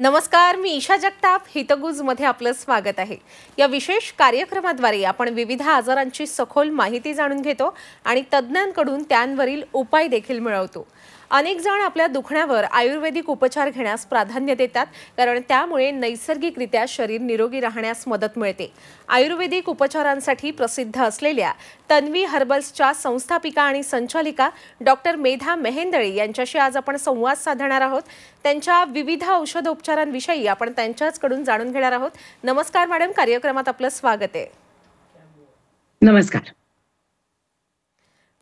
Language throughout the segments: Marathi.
नमस्कार, मी ईशा जगताप. हितगुजमध्ये आपलं स्वागत आहे. या विशेष कार्यक्रमाद्वारे आपण विविध आजारांची सखोल माहिती जाणून घेतो आणि तज्ज्ञांकडून त्यांवरील उपाय देखील मिळवतो. अनेक जण आपल्या दुखण्यावर आयुर्वेदिक उपचार घेण्यास प्राधान्य देतात, कारण त्यामुळे नैसर्गिकरित्या शरीर निरोगी राहण्यास मदत मिळते. आयुर्वेदिक उपचारांसाठी प्रसिद्ध असलेल्या तन्वी हर्बल्सच्या संस्थापिका आणि संचालिका डॉक्टर मेधा मेहेंदळे यांच्याशी आज आपण संवाद साधणार आहोत. त्यांच्या विविध औषधोपचारांविषयी आपण त्यांच्याचकडून जाणून घेणार आहोत. नमस्कार मॅडम, कार्यक्रमात आपलं स्वागत आहे. नमस्कार.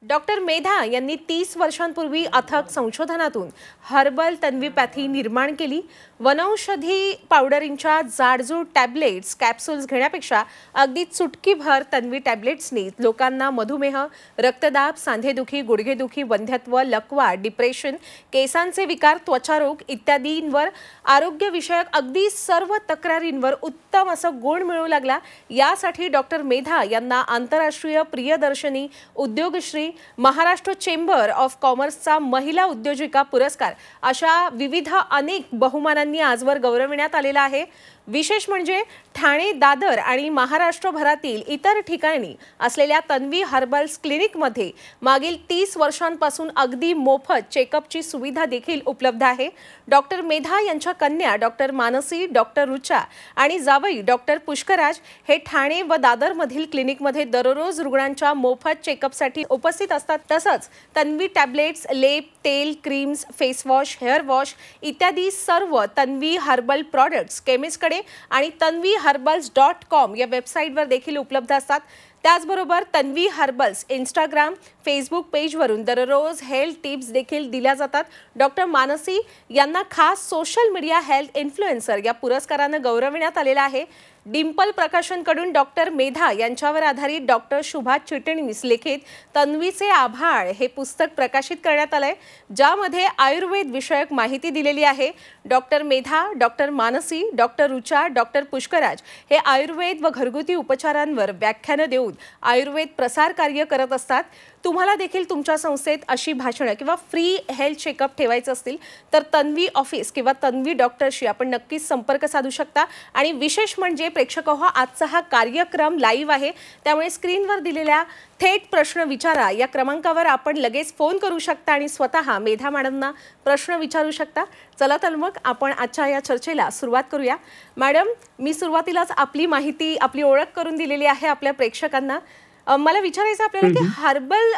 डॉक्टर मेधा यांनी 30 वर्षांपूर्वी अथक संशोधनातून हर्बल तन्वीपॅथी निर्माण केली. वनौषधी पावडरींच्या जाडजूड टॅबलेट्स, कॅप्सूल्स घेण्यापेक्षा अगदी चुटकीभर तन्वी टॅबलेट्सनी लोकांना मधुमेह, रक्तदाब, सांधेदुखी, गुडघेदुखी, वंध्यत्व, लकवा, डिप्रेशन, केसांचे विकार, त्वचारोग इत्यादींवर आरोग्यविषयक अगदी सर्व तक्रारींवर उत्तम असं गुण मिळू लागला. यासाठी डॉक्टर मेधा यांना आंतरराष्ट्रीय प्रियदर्शनी, उद्योगश्री, महाराष्ट्र चेंबर ऑफ कॉमर्सचा महिला उद्योजिका पुरस्कार अशा विविध अनेक बहुमानांनी आजवर गौरविण्यात आलेला आहे. विशेष म्हणजे ठाणे, दादर आणि महाराष्ट्रभरातील इतर ठिकाणी असलेल्या तन्वी हर्बल्स क्लिनिकमध्ये मागील 30 वर्षांपासून अगदी मोफत चेकअपची सुविधा देखील उपलब्ध आहे. डॉक्टर मेधा यांच्या कन्या डॉक्टर मानसी, डॉक्टर रुचा आणि जावई डॉक्टर पुष्कराज हे ठाणे व दादरमधील क्लिनिकमध्ये दररोज रुग्णांच्या मोफत चेकअपसाठी उपस्थित असतात. तसंच तन्वी टॅबलेट्स, लेप, तेल, क्रीम्स, फेसवॉश, हेअर वॉश इत्यादी सर्व तन्वी हर्बल प्रॉडक्ट्स केमिस्टकडे आणि tanviherbals.com या वेबसाईटवर देखील उपलब्ध असतात. त्याचबरोबर तन्वी हर्बल्स इंस्टाग्राम, फेसबुक पेजवरून दररोज हेल्थ टिप्स देखील दिल्या जातात. डॉक्टर मानसी यांना खास सोशल मीडिया हेल्थ इन्फ्लुएन्सर या पुरस्कारानं गौरविण्यात आलेलं आहे. डिंपल प्रकाशनकडून डॉक्टर मेधा यांच्यावर आधारित डॉक्टर शुभा चिटणीस लिखित तन्वीचे आभाळ हे पुस्तक प्रकाशित करण्यात आलंय, ज्यामध्ये आयुर्वेद विषयक माहिती दिलेली आहे. Doctor Medha, doctor Mansi, doctor Rucha, doctor Pushkaraj हे आयुर्वेद व घरगुती उपचारांवर व्याख्यानं देऊन आयुर्वेद प्रसार कार्य करत असतात. तुम्हाला देखील तुमच्या संस्थेत अशी भाषणं किंवा फ्री हेल्थ चेकअप ठेवायचं असतील तर तन्वी ऑफिस किंवा तन्वी डॉक्टरशी आपण नक्कीच संपर्क साधू शकता. आणि विशेष म्हणजे प्रेक्षक हो, आजचा हा कार्यक्रम लाईव्ह आहे, त्यामुळे स्क्रीनवर दिलेल्या थेट प्रश्न विचारा या क्रमांकावर आपण लगेच फोन करू शकता आणि स्वतः मेधा मॅडमना प्रश्न विचारू शकता. चला तर मग आपण आजच्या या चर्चेला सुरुवात करूया. मॅडम, मी सुरुवातीलाच आपली माहिती, आपली ओळख करून दिलेली आहे आपल्या प्रेक्षकांना. मला विचारायचं आपल्याला की हर्बल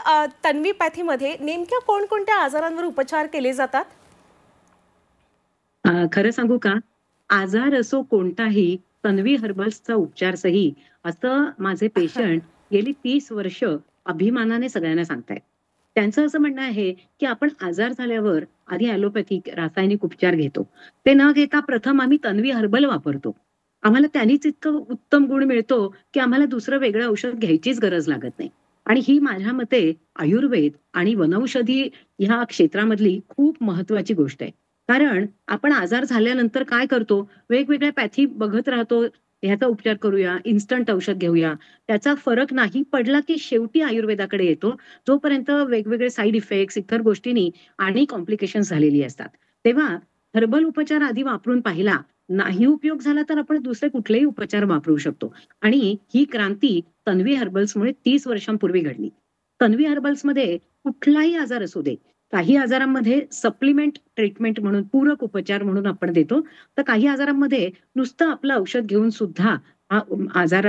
तन्वीपॅथीमध्ये नेमक्या कोणकोणत्या आजारांवर उपचार केले जातात? खरं सांगू का, आजार असो कोणताही, तन्वी हर्बल्सचा उपचार सही, असं माझे पेशंट गेली 30 वर्ष अभिमानाने सगळ्यांना सांगतायत. त्यांचं असं म्हणणं आहे की आपण आजार झाल्यावर आधी ॲलोपॅथिक रासायनिक उपचार घेतो, ते न घेता प्रथम आम्ही तन्वी हर्बल वापरतो. आम्हाला त्यांनीच इतकं उत्तम गुण मिळतो की आम्हाला दुसरं वेगळं औषध घ्यायचीच गरज लागत नाही. आणि ही माझ्या मते आयुर्वेद आणि वनौषधी ह्या क्षेत्रामधली खूप महत्वाची गोष्ट आहे. कारण आपण आजार झाल्यानंतर काय करतो, वेगवेगळ्या पॅथी बघत राहतो, ह्याचा उपचार करूया, इन्स्टंट औषध घेऊया, त्याचा फरक नाही पडला की शेवटी आयुर्वेदाकडे येतो, जोपर्यंत वेगवेगळे साईड इफेक्ट्स, इतर गोष्टींनी आणि कॉम्प्लिकेशन्स झालेली असतात. तेव्हा हर्बल उपचार आधी वापरून पाहिला, नाही उपयोग झाला तर आपण दुसरे कुठलेही उपचार वापरू शकतो. आणि ही क्रांती तन्वी हर्बल्समुळे 30 वर्षांपूर्वी घडली. तन्वी हर्बल्समध्ये कुठलाही आजार असू दे, काही आजारांमध्ये सप्लिमेंट ट्रीटमेंट म्हणून, पूरक उपचार म्हणून आपण देतो, तर काही आजारांमध्ये नुसतं आपलं औषध घेऊन सुद्धा हा आजार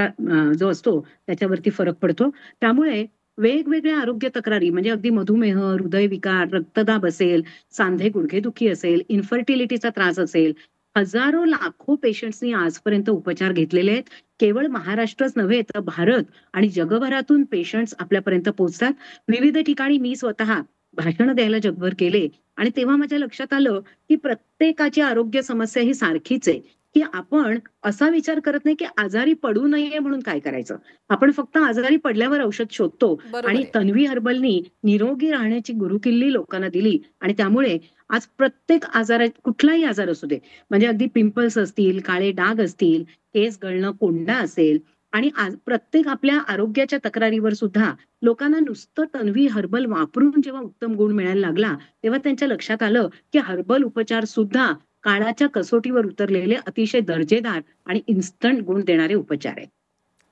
जो असतो त्याच्यावरती फरक पडतो. त्यामुळे वेगवेगळ्या आरोग्य तक्रारी, म्हणजे अगदी मधुमेह, हृदयविकार, रक्तदाब असेल, सांधे गुडघेदुखी असेल, इन्फर्टिलिटीचा त्रास असेल, हजारो लाखो पेशंट्सनी आजपर्यंत उपचार घेतलेले आहेत. केवळ महाराष्ट्रच नव्हे तर भारत आणि जगभरातून पेशंट्स आपल्यापर्यंत पोहोचतात. विविध ठिकाणी मी स्वतः भाषण द्यायला जगभर केले आणि तेव्हा माझ्या लक्षात आलं की प्रत्येकाची आरोग्य समस्या ही सारखीच आहे, की आपण असा विचार करत नाही की आजारी पडू नये म्हणून काय करायचं. आपण फक्त आजारी पडल्यावर औषध शोधतो. आणि तन्वी हर्बलनी निरोगी राहण्याची गुरुकिल्ली लोकांना दिली आणि त्यामुळे आज प्रत्येक आजारात, कुठलाही आजार असू दे, म्हणजे अगदी पिंपल्स असतील, काळे डाग असतील, केस गळणं, कोंडा असेल, आणि प्रत्येक आपल्या आरोग्याच्या तक्रारीवर सुद्धा लोकांना नुसतं तन्वी हर्बल वापरून जेव्हा उत्तम गुण मिळायला लागला, तेव्हा त्यांच्या लक्षात आलं की हर्बल उपचार सुद्धा काळाच्या कसोटीवर उतरलेले अतिशय दर्जेदार आणि इन्स्टंट गुण देणारे उपचार आहेत.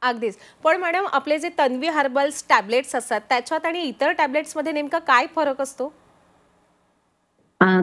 अगदीच. पण मॅडम, आपले जे तन्वी हर्बल्स टॅबलेट्स असतात त्याच्यात आणि इतर टॅबलेट्समध्ये नेमका काय फरक असतो?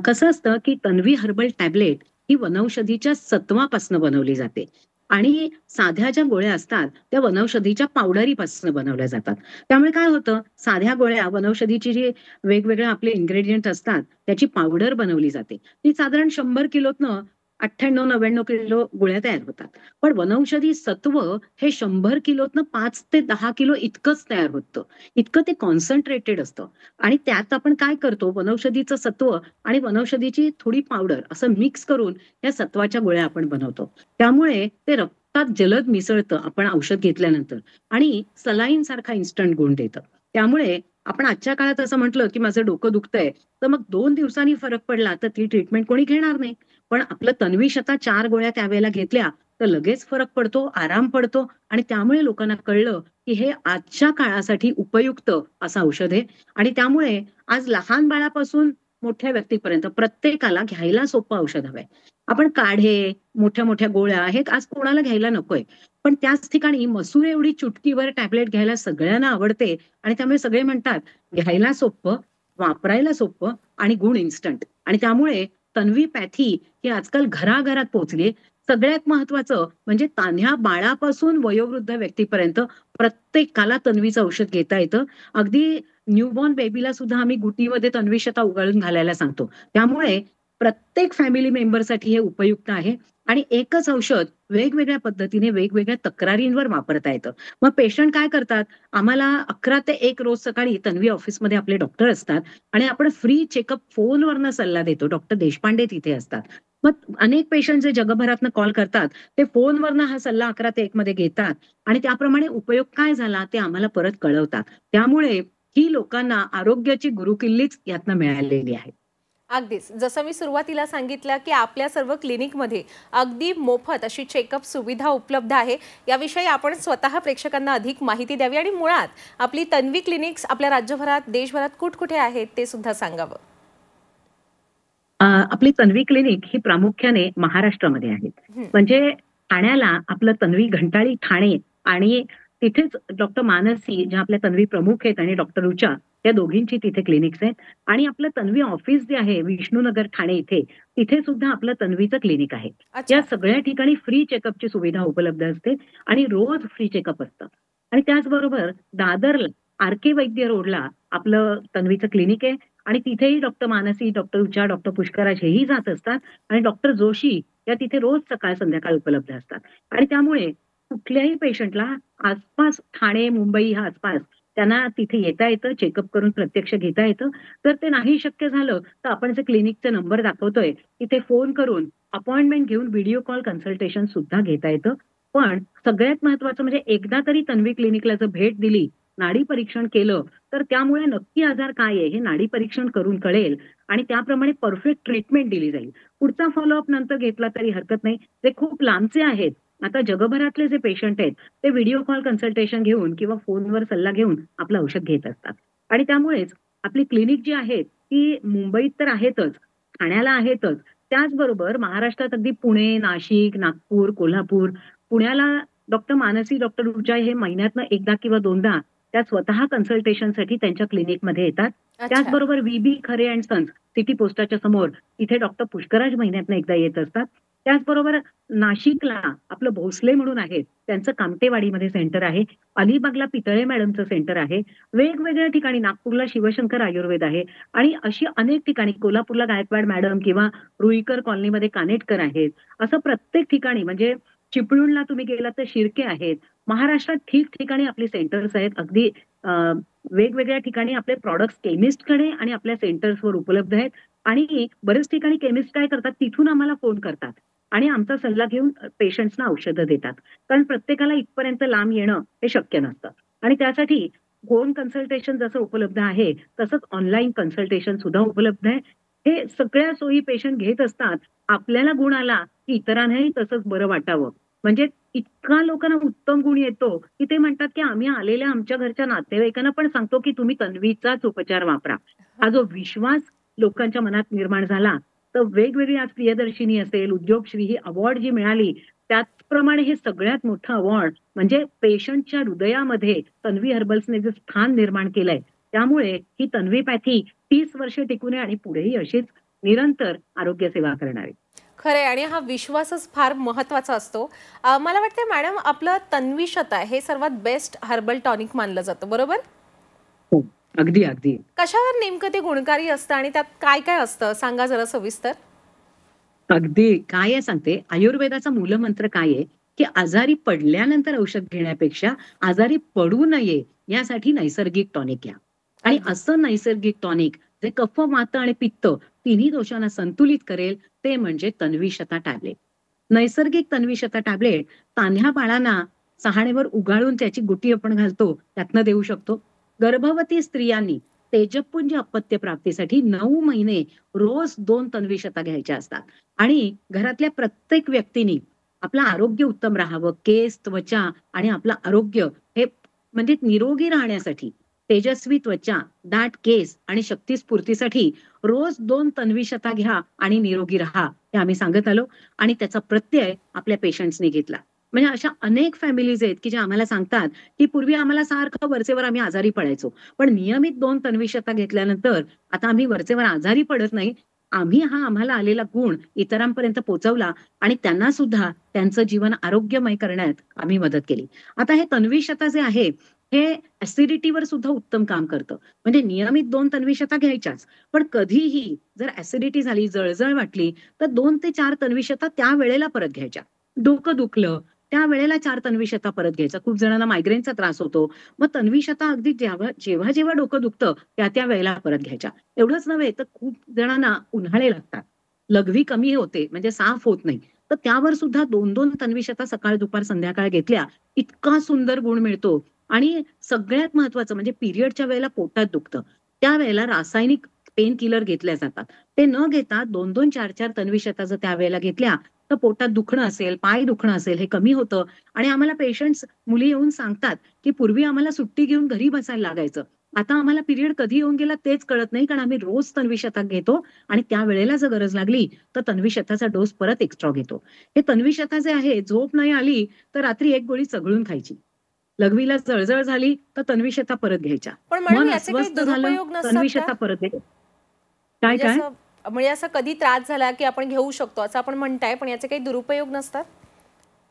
कसं असतं, की तन्वी हर्बल टॅबलेट ही वनौषधीच्या सत्वापासून बनवली जाते आणि साध्या ज्या गोळ्या असतात, त्या वनौषधीच्या पावडरीपासून बनवल्या जातात. त्यामुळे काय होतं, साध्या गोळ्या वनौषधीची जी वेगवेगळे आपले इन्ग्रीडियंट असतात, त्याची पावडर बनवली जाते. ती साधारण 100 किलोतनं 98-99 किलो गोळ्या तयार होतात. पण वनौषधी सत्व हे 100 किलोतनं 5 ते 10 किलो इतकंच तयार होतं. इतकं ते कॉन्सन्ट्रेटेड असतं आणि त्यात आपण काय करतो, वनौषधीचं सत्व आणि वनौषधीची थोडी पावडर असं मिक्स करून या सत्वाच्या गोळ्या आपण बनवतो. त्यामुळे ते रक्तात जलद मिसळतं आपण औषध घेतल्यानंतर आणि सलाईन सारखा इन्स्टंट गुण देतं. त्यामुळे आपण आजच्या काळात असं म्हटलं, की माझं डोकं दुखतंय, तर मग 2 दिवसांनी फरक पडला तर ती ट्रीटमेंट कोणी घेणार नाही. पण आपलं तन्वी शता 4 गोळ्या त्यावेळेला घेतल्या, तर लगेच फरक पडतो, आराम पडतो आणि त्यामुळे लोकांना कळलं, की हे आजच्या काळासाठी उपयुक्त असं औषध आहे आणि त्यामुळे आज लहान बाळापासून मोठ्या व्यक्तीपर्यंत प्रत्येकाला घ्यायला सोपं औषध हवंय. आपण काढे, मोठ्या-मोठ्या गोळ्या हे आज कोणाला घ्यायला नकोय. पण त्याच ठिकाणी मसूर एवढी चुटकीभर टॅबलेट घ्यायला सगळ्यांना आवडते आणि त्यामुळे सगळे म्हणतात, घ्यायला सोपं, वापरायला सोपं आणि गुण इन्स्टंट आणि त्यामुळे तन्वी पॅथी ही आजकाल घराघरात पोहोचली आहे. सगळ्यात महत्वाचं म्हणजे तान्ह्या बाळापासून वयोवृद्ध व्यक्तीपर्यंत प्रत्येकाला तन्वीचं औषध घेता येतं. अगदी न्यूबॉर्न बेबीला सुद्धा आम्ही गुटीमध्ये तन्वीशता उगाळून घालायला सांगतो. त्यामुळे प्रत्येक फॅमिली मेंबरसाठी हे उपयुक्त आहे आणि एकच औषध वेगवेगळ्या पद्धतीने वेगवेगळ्या तक्रारींवर वापरता येतं. मग पेशंट काय करतात, आम्हाला 11 ते 1 रोज सकाळी तन्वी ऑफिसमध्ये आपले डॉक्टर असतात आणि आपण फ्री चेकअप फोनवरनं सल्ला देतो. डॉक्टर देशपांडे तिथे असतात. मग अनेक पेशंट जे जगभरातनं कॉल करतात, ते फोनवरनं हा सल्ला 11 ते 1 मध्ये घेतात आणि त्याप्रमाणे उपयोग काय झाला ते आम्हाला परत कळवतात. त्यामुळे ही लोकांना आरोग्याची गुरुकिल्लीच यातनं मिळालेली आहे. अगदीच. जसं मी सुरुवातीला सांगितलं, की आपल्या सर्व क्लिनिकमध्ये अगदी मोफत अशी चेकअप सुविधा उपलब्ध आहे. याविषयी आपण स्वतः प्रेक्षकांना अधिक माहिती द्यावी आणि मुळात आपली तन्वी क्लिनिक्स आपल्या राज्यभरात, देशभरात कुठे आहेत ते सुद्धा सांगावं. आपली तन्वी क्लिनिक ही प्रामुख्याने महाराष्ट्रामध्ये आहेत. हं. म्हणजे ठाण्याला आपलं तन्वी घंटाळी ठाणे आणि तिथेच डॉक्टर मानसी ज्या आपल्या तन्वी प्रमुख आहेत आणि डॉक्टर रुचा या दोघींची तिथे क्लिनिक्स आहेत आणि आपलं तन्वी ऑफिस जे आहे विष्णुनगर ठाणे इथे, तिथे सुद्धा आपलं तन्वीचं क्लिनिक आहे. या अच्छा. सगळ्या ठिकाणी फ्री चेकअपची सुविधा उपलब्ध असते आणि रोज फ्री चेकअप असतं. आणि त्याचबरोबर दादरला आर.के. वैद्य रोडला आपलं तन्वीचं क्लिनिक आहे आणि तिथेही doctor Mansi, doctor Rucha, doctor Pushkaraj हेही जात असतात आणि डॉक्टर जोशी या तिथे रोज सकाळ संध्याकाळ उपलब्ध असतात. आणि त्यामुळे कुठल्याही पेशंटला आसपास ठाणे, मुंबई ह्या आसपास त्यांना तिथे येता येतं, चेकअप करून प्रत्यक्ष घेता येतं. जर ते नाही शक्य झालं, तर आपण जे क्लिनिकचे नंबर दाखवतोय, तिथे फोन करून अपॉइंटमेंट घेऊन व्हिडिओ कॉल कन्सल्टेशन सुद्धा घेता येतं. पण सगळ्यात महत्वाचं म्हणजे एकदा तरी तन्वी क्लिनिकला जर भेट दिली, नाडी परीक्षण केलं, तर त्यामुळे नक्की आजार काय आहे हे नाडी परीक्षण करून कळेल आणि त्याप्रमाणे परफेक्ट ट्रीटमेंट दिली जाईल. पुढचा फॉलोअप नंतर घेतला तरी हरकत नाही. ते खूप लांबचे आहेत. आता जगभरातले जे पेशंट आहेत, ते व्हिडिओ कॉल कन्सल्टेशन घेऊन किंवा फोनवर सल्ला घेऊन आपलं औषध घेत असतात. आणि त्यामुळेच आपली क्लिनिक जी आहेत, ती मुंबईत तर आहेतच, ठाण्याला आहेतच. त्याचबरोबर महाराष्ट्रात अगदी पुणे, नाशिक, नागपूर, कोल्हापूर, पुण्याला डॉक्टर मानसी, डॉक्टर ऊर्जा हे महिन्यातनं एकदा किंवा दोनदा त्या स्वतः कन्सल्टेशनसाठी त्यांच्या क्लिनिकमध्ये येतात. अच्छा. त्याचबरोबर व्ही.बी. खरे अँड सन्स सिटी पोस्टाच्या समोर तिथे डॉक्टर पुष्कराज महिन्यातनं एकदा येत असतात. त्याचबरोबर नाशिकला आपलं भोसले म्हणून आहेत. त्यांचं कामटेवाडीमध्ये सेंटर आहे. अलिबागला पितळे मॅडमचं सेंटर आहे. वेगवेगळ्या ठिकाणी नागपूरला शिवशंकर आयुर्वेद आहे आणि अशी अनेक ठिकाणी कोल्हापूरला गायकवाड मॅडम किंवा रुईकर कॉलनीमध्ये कानेटकर आहेत. असं प्रत्येक ठिकाणी म्हणजे चिपळूणला तुम्ही गेलात तर शिर्के आहेत. महाराष्ट्रात ठिकठिकाणी आपली सेंटर्स आहेत. अगदी अ, वेगवेगळ्या ठिकाणी आपले प्रॉडक्ट्स केमिस्टकडे आणि आपल्या सेंटर्सवर उपलब्ध आहेत आणि बरेच ठिकाणी केमिस्ट काय करतात, तिथून आम्हाला फोन करतात आणि आमचा सल्ला घेऊन पेशंट्सना औषधं देतात. कारण प्रत्येकाला इथपर्यंत लांब येणं हे शक्य नसतं आणि त्यासाठी फोन कन्सल्टेशन जसं उपलब्ध आहे, तसंच ऑनलाईन कन्सल्टेशन सुद्धा उपलब्ध आहे. हे सगळ्या सोयी पेशंट घेत असतात. आपल्याला गुण आला, की इतरांनाही तसंच बरं वाटावं. म्हणजे इतका लोकांना उत्तम गुण येतो, की ते म्हणतात, की आम्ही आलेल्या आमच्या घरच्या नातेवाईकांना पण सांगतो, की तुम्ही तन्वीचाच उपचार वापरा. हा जो विश्वास लोकांच्या मनात निर्माण झाला, तर वेगवेगळी आज प्रियदर्शिनी असेल, उद्योगश्री ही अवॉर्ड जी मिळाली, त्याचप्रमाणे हे सगळ्यात मोठं अवॉर्ड म्हणजे पेशंटच्या हृदयामध्ये तन्वी हर्बल्सने जे स्थान निर्माण केलंय, त्यामुळे ही तन्वीपॅथी 30 वर्ष टिकून आहे आणि पुढेही अशीच निरंतर आरोग्य सेवा करणार आहे. खरंय आणि हा विश्वासच फार महत्वाचा असतो. मला वाटतं मॅडम आपलं तन्वीशता हे सर्वात बेस्ट हर्बल टॉनिक मानलं जातं, बरोबर? हो. अगदी, अगदी. कशावर नेमकं ते गुणकारी असतं आणि त्यात काय काय असतं सांगा जरा सविस्तर. अगदी. काय आहे सांगते, आयुर्वेदाचा मूलमंत्र काय आहे, की आजारी पडल्यानंतर औषध घेण्यापेक्षा आजारी पडू नये यासाठी नैसर्गिक टॉनिक घ्या. आणि अगदी. असं नैसर्गिक टॉनिक जे कफ, वात आणि पित्त तिन्ही दोषांना संतुलित करेल ते म्हणजे तन्वीशता टॅबलेट. नैसर्गिक तन्वीशता टॅबलेट तान्ह्या बाळांना सहाणेवर उगाळून त्याची गुटी आपण घालतो, त्यातनं देऊ शकतो. गर्भवती स्त्रियांनी तेजपुंज अपत्य प्राप्तीसाठी 9 महिने रोज 2 तन्वीशता घ्यायच्या असतात. आणि घरातल्या प्रत्येक व्यक्तीनी आपलं आरोग्य उत्तम राहावं, केस, त्वचा आणि आपलं आरोग्य हे म्हणजे निरोगी राहण्यासाठी, तेजस्वी त्वचा, दाट केस आणि शक्तिस्फूर्तीसाठी रोज 2 तन्वीशता घ्या आणि निरोगी राहा, हे आम्ही सांगत आलो आणि त्याचा प्रत्यय आपल्या पेशंट्सनी घेतला. म्हणजे अशा अनेक फॅमिलीज आहेत, की जे आम्हाला सांगतात, की पूर्वी आम्हाला सारखं वरचेवर आम्ही आजारी पडायचो. पण नियमित 2 तन्वीशता घेतल्यानंतर आता आम्ही वरचेवर आजारी पडत नाही. आम्ही हा आम्हाला आलेला गुण इतरांपर्यंत पोहोचवला आणि त्यांना सुद्धा त्यांचं जीवन आरोग्यमय करण्यात आम्ही मदत केली. आता हे तन्वीशता जे आहे, हे ॲसिडिटीवर सुद्धा उत्तम काम करतं. म्हणजे नियमित 2 तन्वीशता घ्यायच्याच. पण कधीही जर ॲसिडिटी झाली, जळजळ वाटली, तर 2 ते 4 तन्वीशता त्यावेळेला परत घ्यायच्या. डोकं दुखलं, त्यावेळेला 4 तन्वीशता परत घ्यायचा. खूप जणांना मायग्रेनचा त्रास होतो. मग तन्वीशता अगदी जेव्हा डोकं दुखतं, त्या वेळेला परत घ्यायच्या. एवढंच नव्हे तर खूप जणांना उन्हाळे लागतात. लघवी कमी होते म्हणजे साफ होत नाही. तर त्यावर सुद्धा 2-2 तन्वीशता सकाळ, दुपार, संध्याकाळ घेतल्या, इतका सुंदर गुण मिळतो आणि सगळ्यात महत्वाचं म्हणजे पिरियडच्या वेळेला पोटात दुखतं. त्यावेळेला रासायनिक पेन किलर घेतल्या जातात. ते न घेता 2-2, 4-4 तन्वीशता जर त्यावेळेला घेतल्या, तर पोटात दुखणं असेल, पाय दुखणं असेल हे कमी होतं आणि आम्हाला पेशंट्स मुली येऊन सांगतात, की पूर्वी आम्हाला सुट्टी घेऊन घरी बसायला लागायचं. आता आम्हाला पिरियड कधी येऊन गेला तेच कळत नाही, कारण आम्ही रोज तन्वीशतक घेतो आणि त्यावेळेला जर गरज लागली, तर तन्वीशताचा डोस परत एक्स्ट्रा घेतो. हे तन्वीशता जे आहे, झोप नाही आली, तर रात्री एक गोळी चघळून खायची. लघवीला जळजळ झाली, तर तन्वीशता परत घ्यायच्या. पण मॅडम मन याचे काही अस्वस्थ झालं, दुरुपयोग नसतात का? तन्वीशता परत घ्यायच्या. काय, म्हणजे काय? असं कधी त्रास झाला की आपण घेऊ शकतो असं आपण म्हणताय, पण याचे काही दुरुपयोग नसतात?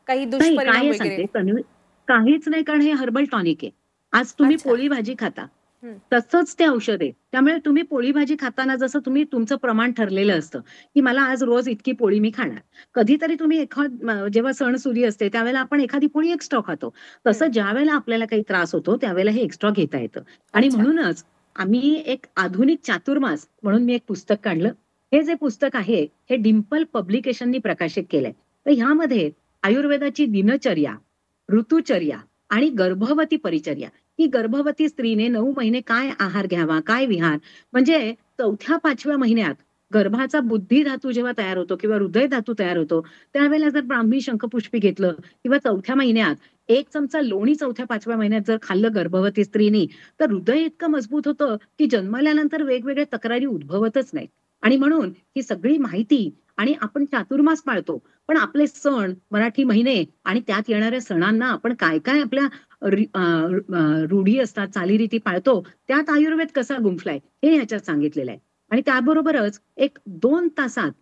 काही नाही, काय दुष्परिणाम आहे वगैरे? सांगते काहीच नाही कारण हे हर्बल टॉनिक आहे. आज तुम्ही अच्छा. पोळी भाजी खाता, हं. तसंच ते औषध आहे. त्यामुळे तुम्ही पोळी भाजी खाताना जसं तुम्ही तुमचं प्रमाण ठरलेलं असतं, की मला आज रोज इतकी पोळी मी खाणार. कधीतरी तुम्ही जेव्हा सणसुदी असते त्यावेळेला आपण एखादी पोळी एक्स्ट्रा खातो. हं. तसं ज्यावेळेला आपल्याला काही त्रास होतो त्यावेळेला हे एक्स्ट्रा घेता येतं. आणि अच्छा. म्हणूनच आम्ही एक आधुनिक चातुर्मास म्हणून मी एक पुस्तक काढलं. हे जे पुस्तक आहे, हे डिंपल पब्लिकेशननी प्रकाशित केलंय. तर ह्यामध्ये आयुर्वेदाची दिनचर्या, ऋतुचर्या आणि गर्भवती परिचर्या. ही गर्भवती स्त्रीने 9 महिने काय आहार घ्यावा, काय विहार म्हणजे 4थ्या-5व्या महिन्यात गर्भाचा बुद्धी धातू जेव्हा तयार होतो किंवा हृदय धातू तयार होतो, त्यावेळेला जर ब्राह्मी शंखपुष्पी घेतलं किंवा 4थ्या महिन्यात 1 चमचा लोणी 4थ्या-5व्या महिन्यात जर खाल्लं गर्भवती स्त्रीनी, तर हृदय इतकं मजबूत होतं, की जन्मल्यानंतर वेगवेगळ्या तक्रारी उद्भवतच नाहीत. आणि म्हणून ही सगळी माहिती आणि आपण चातुर्मास पाळतो. पण आपले सण, मराठी महिने आणि त्यात येणाऱ्या सणांना आपण काय-काय आपल्या रूढी असतात, चालीरीती पाळतो, त्यात आयुर्वेद कसा गुंफलाय हे ह्याच्यात सांगितलेलं आहे. आणि त्याबरोबरच एक 2 तासात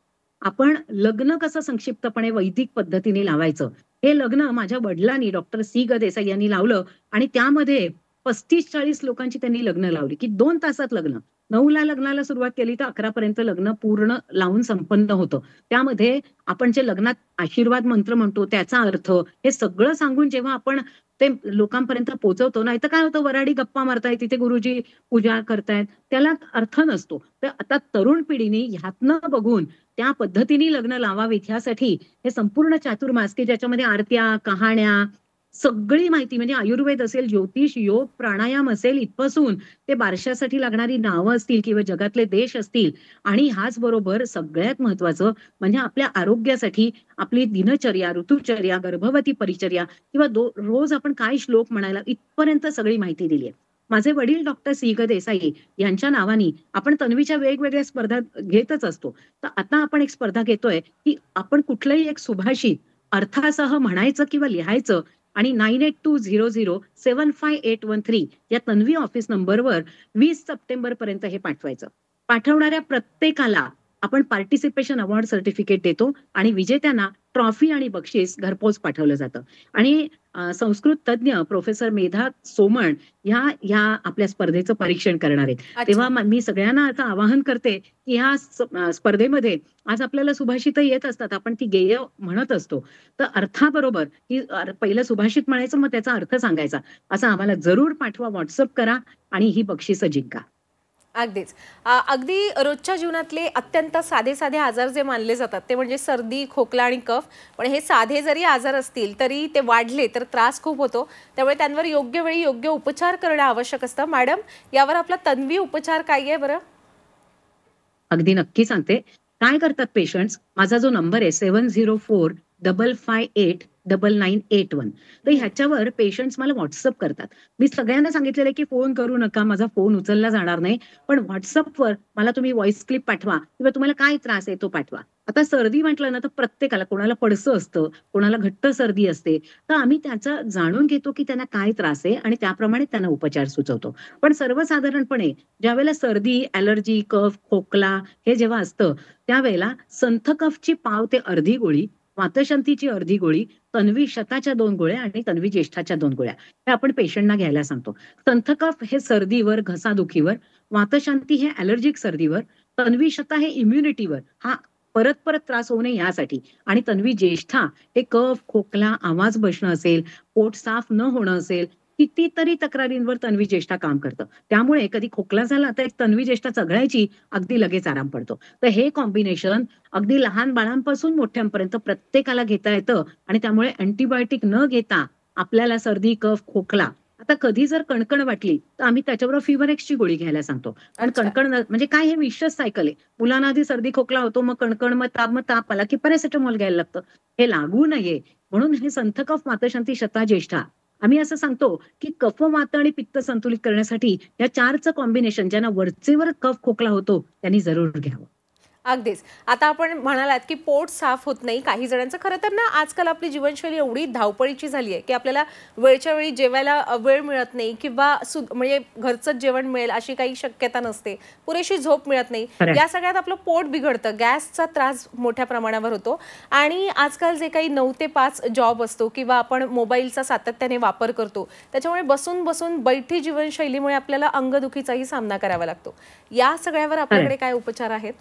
आपण लग्न कसं संक्षिप्तपणे वैदिक पद्धतीने लावायचं. हे लग्न माझ्या वडिलांनी डॉक्टर सी. ग. देसाई यांनी लावलं आणि त्यामध्ये 35-40 लोकांची त्यांनी लग्न लावली, की 2 तासात लग्न. 9ला लग्नाला सुरुवात केली तर 11 पर्यंत लग्न पूर्ण लावून संपन्न होतं. त्यामध्ये आपण जे लग्नात आशीर्वाद मंत्र म्हणतो त्याचा अर्थ हे सगळं सांगून जेव्हा आपण ते लोकांपर्यंत पोहोचवतो, नाहीतर काय होतं वराडी गप्पा मारतायत, तिथे गुरुजी पूजा करतायत, त्याला अर्थ नसतो. तर आता तरुण पिढीने ह्यातनं बघून त्या पद्धतीने लग्न लावावीत ह्यासाठी हे संपूर्ण चातुर्मास, की ज्याच्यामध्ये आरत्या, कहाण्या, सगळी माहिती म्हणजे आयुर्वेद असेल, ज्योतिष, योग, प्राणायाम असेल इथपासून ते बारशासाठी लागणारी नावं असतील किंवा जगातले देश असतील आणि ह्याचबरोबर सगळ्यात महत्वाचं म्हणजे आपल्या आरोग्यासाठी आपली दिनचर्या, ऋतुचर्या, गर्भवती परिचर्या किंवा रोज आपण काय श्लोक म्हणायला इथपर्यंत सगळी माहिती दिली आहे. माझे वडील डॉक्टर सी ग देसाई यांच्या नावाने आपण तन्वीच्या वेगवेगळ्या स्पर्धा घेतच असतो. तर आता आपण एक स्पर्धा घेतोय, की आपण कुठलंही एक सुभाषित अर्थासह म्हणायचं किंवा लिहायचं आणि 9820075813 या तन्वी ऑफिस नंबरवर 20 सप्टेंबरपर्यंत हे पाठवायचं. पाठवणाऱ्या प्रत्येकाला आपण पार्टिसिपेशन अवॉर्ड सर्टिफिकेट देतो आणि विजेत्यांना ट्रॉफी आणि बक्षीस घरपोच पाठवलं जातं. आणि संस्कृत तज्ञ प्रोफेसर मेधा सोमण ह्या आपल्या स्पर्धेचं परीक्षण करणार आहेत. तेव्हा अच्छा. मी सगळ्यांना असं आवाहन करते, की ह्या स्पर्धेमध्ये आज आपल्याला सुभाषितं येत असतात. आपण ती गेय म्हणत असतो. तर अर्थाबरोबर की पहिलं सुभाषित म्हणायचं, मग त्याचा अर्थ सांगायचा. असं आम्हाला जरूर पाठवा, WhatsApp करा आणि ही बक्षिसं जिंका. अगदीच. अगदी रोजच्या जीवनातले अत्यंत साधे-साधे आजार जे मानले जातात ते म्हणजे सर्दी, खोकला आणि कफ. पण हे साधे जरी आजार असतील तरी ते वाढले तर त्रास खूप होतो. त्यामुळे त्यांवर योग्य वेळी योग्य उपचार करणं आवश्यक असतं. मॅडम, यावर आपला तन्वी उपचार काय आहे बरं? अगदी नक्की सांगते. काय करतात पेशंट्स, माझा जो नंबर आहे 7045589981. तर हं. ह्याच्यावर पेशंट्स मला WhatsApp करतात. मी सगळ्यांना सांगितलेलं आहे, की फोन करू नका. माझा फोन उचलला जाणार नाही. पण WhatsAppवर मला तुम्ही व्हॉईस क्लिप पाठवा किंवा तुम्हाला काय त्रास आहे तो पाठवा. आता सर्दी म्हटलं ना, तर प्रत्येकाला कोणाला पडसं असतं, कोणाला घट्ट सर्दी असते. तर आम्ही त्याचं जाणून घेतो, की त्यांना काय त्रास आहे आणि त्याप्रमाणे त्यांना उपचार सुचवतो. पण सर्वसाधारणपणे ज्यावेळेला सर्दी, ॲलर्जी, कफ, खोकला हे जेव्हा असतं, त्यावेळेला संथ कफची पाव ते अर्धी गोळी, वातशांतीची अर्धी गोळी, तन्वी शताच्या 2 गोळ्या आणि तन्वी ज्येष्ठाच्या 2 गोळ्या, हे आपण पेशंटना घ्यायला सांगतो. संथ कफ हे सर्दीवर, घसादुखीवर, वातशांती हे ॲलर्जिक सर्दीवर, तन्वी शता हे इम्युनिटीवर, हा परत-परत त्रास होऊ नये यासाठी आणि तन्वी ज्येष्ठा हे कफ, खोकला, आवाज बसणं असेल, पोट साफ न होणं असेल, कितीतरी तक्रारींवर तन्वी ज्येष्ठा काम करतं. त्यामुळे कधी खोकला झाला तर एक तन्वी ज्येष्ठा चघळायची, अगदी लगेच आराम पडतो. तर हे कॉम्बिनेशन अगदी लहान बाळांपासून मोठ्यांपर्यंत प्रत्येकाला घेता येतं आणि त्यामुळे अँटिबायोटिक न घेता आपल्याला सर्दी, कफ, खोकला आता कधी जर कणकण वाटली, तर आम्ही त्याच्याबरोबर फीव्हर एक्सची गोळी घ्यायला सांगतो. कारण अच्छा. म्हणजे काय हे विशच सायकल आहे. मुलांना आधी सर्दी, खोकला होतो, मग कणकण, मग ताप आला, की पॅरासिटामॉल घ्यायला लागतं. हे लागू नये म्हणून हे संथ कफ वातशांती शता ज्येष्ठा आम्ही असं सांगतो, की कफ, वात आणि पित्त संतुलित करण्यासाठी या 4चं कॉम्बिनेशन ज्यांना वरचेवर कफ, खोकला होतो त्यांनी जरूर घ्यावं. अगदीच. आता आपण म्हणालात, की पोट साफ होत नाही. काही जणांचं खरं तर ना आजकाल आपली जीवनशैली एवढी धावपळीची झाली आहे, की आपल्याला वेळच्या वेळी जेवायला वेळ मिळत नाही किंवा म्हणजे घरचंच जेवण मिळेल अशी काही शक्यता नसते. पुरेशी झोप मिळत नाही. खरं या सगळ्यात आपलं पोट बिघडतं. गॅसचा त्रास मोठ्या प्रमाणावर होतो आणि आजकाल जे काही 9 ते 5 जॉब असतो किंवा आपण मोबाईलचा सातत्याने वापर करतो, त्याच्यामुळे बसून-बसून बैठी जीवनशैलीमुळे आपल्याला अंगदुखीचाही सामना करावा लागतो. या सगळ्यावर आपल्याकडे काय उपचार आहेत?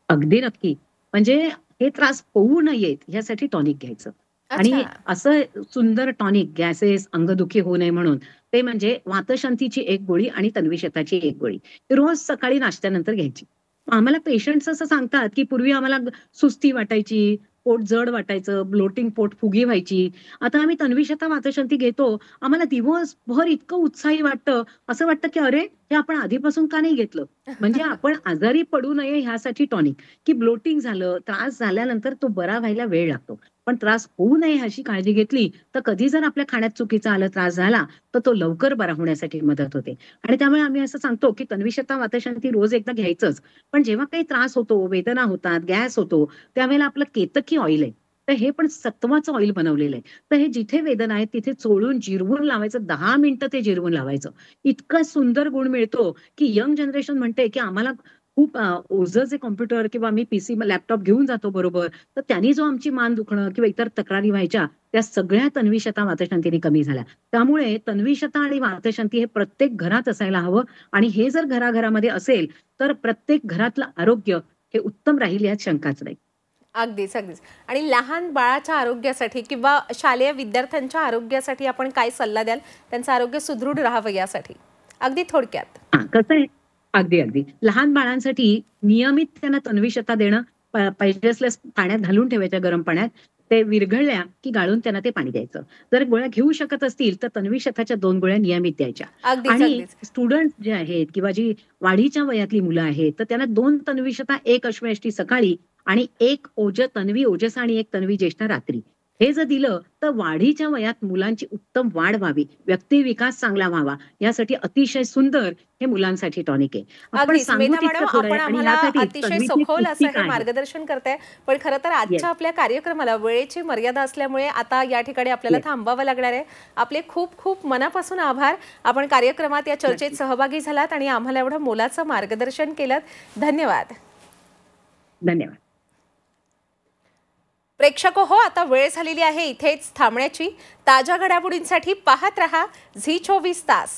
अगदी नक्की. म्हणजे हे त्रास होऊ नयेत ह्यासाठी टॉनिक घ्यायचं. अच्छा. आणि असं सुंदर टॉनिक गॅसेस, अंगदुखी होऊ नये म्हणून, ते म्हणजे वातशांतीची 1 गोळी आणि तन्वीशताची 1 गोळी. रोज सकाळी नाश्त्यानंतर घ्यायची. आम्हाला पेशंट्स असं सांगतात, की पूर्वी आम्हाला सुस्ती वाटायची, पोट जड वाटायचं, ब्लोटिंग, पोटफुगी व्हायची. आता आम्ही तन्वीशता वातशांती घेतो. आम्हाला दिवसभर इतकं उत्साही वाटतं, असं वाटतं, की अरे, हे आपण आधीपासून का नाही घेतलं? म्हणजे आपण आजारी पडू नये ह्यासाठी टॉनिक. की ब्लोटिंग झालं, त्रास झाल्यानंतर तो बरा व्हायला वेळ लागतो. पण त्रास होऊ नये ह्याची काळजी घेतली, तर कधी जर आपल्या खाण्यात चुकीचा आला, त्रास झाला, तर तो लवकर बरा होण्यासाठी मदत होते. आणि त्यामुळे आम्ही असं सांगतो, की तन्वीशता वातशांती रोज एकदा घ्यायचंच. पण जेव्हा काही त्रास होतो, वेदना होतात, गॅस होतो, त्यावेळेला आपलं केतकी ऑइल आहे. तर हे पण सत्वाचं ऑइल बनवलेलं आहे. तर हे जिथे वेदना आहेत, तिथे चोळून जिरवून लावायचं. 10 मिनिटं ते जिरवून लावायचं. इतका सुंदर गुण मिळतो, की यंग जनरेशन म्हणते, की आम्हाला खूप ओझं कॉम्प्युटर किंवा आम्ही पीसी, लॅपटॉप घेऊन जातो बरोबर. तर त्यांनी जो आमची मान दुखणं किंवा इतर तक्रारी व्हायच्या, त्या सगळ्या तन्वीशता वातशांतीने कमी झाल्या. त्यामुळे तन्वीशता आणि वातशांती हे प्रत्येक घरात असायला हवं आणि हे जर घराघरामध्ये असेल, तर प्रत्येक घरातलं आरोग्य हे उत्तम राहील यात शंकाच नाही. अगदीच, अगदीच. आणि लहान बाळाच्या आरोग्यासाठी किंवा शालेय विद्यार्थ्यांच्या आरोग्यासाठी आपण काय सल्ला द्याल? त्यांचं आरोग्य सुदृढ राहावं यासाठी? अगदी थोडक्यात. कसं आहे अगदी, अगदी. लहान बाळांसाठी नियमित त्यांना तन्वीशता देणं, पाहिजे असल्यास पाण्यात घालून ठेवायच्या गरम पाण्यात. ते विरघळल्या की गाळून त्यांना ते पाणी द्यायचं. जर गोळ्या घेऊ शकत असतील, तर तन्वीशताच्या 2 गोळ्या नियमित द्यायच्या. अगदीच, आणि अगदीच. स्टुडंट्स जे आहेत किंवा जी वाढीच्या वयातली मुलं आहेत, तर त्यांना 2 तन्वीशता, 1 अश्वयष्टी सकाळी आणि 1 तन्वी ओजस आणि 1 तन्वी ज्येष्ठा रात्री. हे जर दिलं, तर वाढीच्या वयात मुलांची उत्तम वाढ व्हावी, व्यक्तिविकास चांगला व्हावा, यासाठी अतिशय सुंदर हे मुलांसाठी टॉनिक आहे. आपण अगदीच. सांगू मेधा मॅडम, तितकं थोडं आहे आपण आणि आम्हाला ह्यासाठी अतिशय तन्वीची एक सखोल असं पुस्तिका हे आहे. मार्गदर्शन करताय. पण खरं तर येस, आजच्या आपल्या कार्यक्रमाला वेळेची मर्यादा असल्यामुळे आता या ठिकाणी आपल्याला येस. थांबावं लागणार आहे. आपले खूप खूप मनापासून आभार. आपण कार्यक्रमात या चर्चेत नक्की. सहभागी झालात आणि आम्हाला एवढं मोलाचं मार्गदर्शन केलं. धन्यवाद. धन्यवाद. प्रेक्षको हो, आता वेळ झालेली आहे इथेच थांबण्याची. ताज्या घडामोडींसाठी पाहत रहा झी 24 तास.